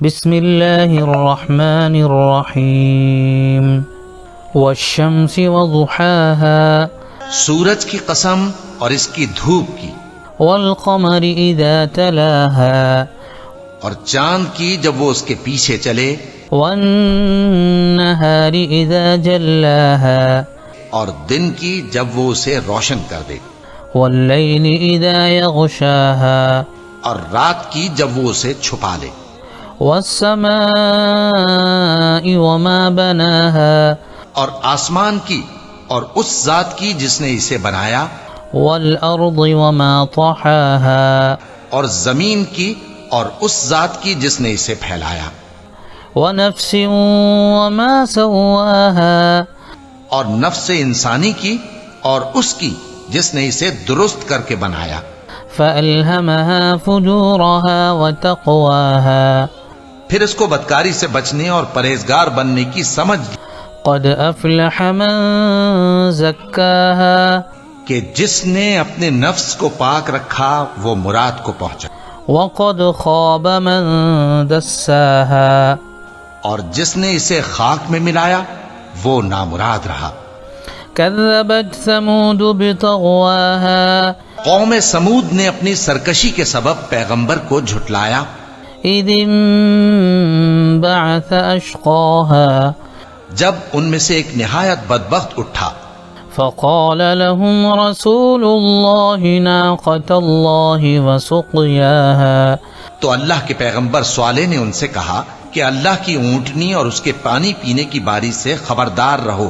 بسم اللہ الرحمن الرحیم والشمس وضحاها سورج کی قسم اور اس کی دھوپ کی، والقمر اذا تلاها اور چاند کی جب وہ اس کے پیچھے چلے، والنہار اذا جلاها اور دن کی جب وہ اسے روشن کر دے، واللیل اذا یغشاها اور رات کی جب وہ اسے چھپا لے، والسماء وما بناها اور آسمان کی اور اس ذات کی جس نے اسے بنایا، والارض وما طحاها اور زمین کی اور اس ذات کی جس نے اسے پھیلایا، ونفس وما سواها اور نفس انسانی کی اور اس کی جس نے اسے درست کر کے بنایا، فألهمها فجورها وتقواها پھر اس کو بدکاری سے بچنے اور پرہیزگار بننے کی سمجھ دی قد افلح من زکاها کہ جس نے اپنے نفس کو پاک رکھا وہ مراد کو پہنچا، وقد خاب من دساها اور جس نے اسے خاک میں ملایا وہ نامراد رہا۔ كذبت ثمود بطغواها قوم سمود نے اپنی سرکشی کے سبب پیغمبر کو جھٹلایا، إذ انبعث أشقاها جب ان میں سے ایک نہایت بدبخت اٹھا، فقال لهم رسول الله ناقة الله وسقياها تو اللہ کے پیغمبر صالح نے ان سے کہا کہ اللہ کی اونٹنی اور اس کے پانی پینے کی باری سے خبردار رہو،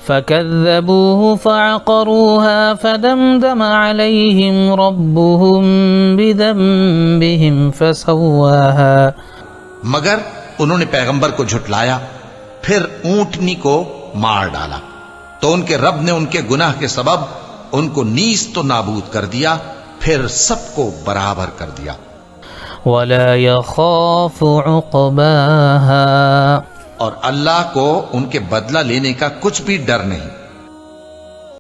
فكذبوه فعقروها فدمدم عليهم ربهم بذنبهم فسواها مگر انہوں نے پیغمبر کو جھٹلایا، پھر اونٹنی کو مار ڈالا، تو ان کے رب نے ان کے گناہ کے سبب ان کو نیست و نابود کر دیا، پھر سب کو برابر کر دیا۔ ولا يخاف عقباها اور اللہ کو ان کے بدلہ لینے کا کچھ بھی ڈر نہیں۔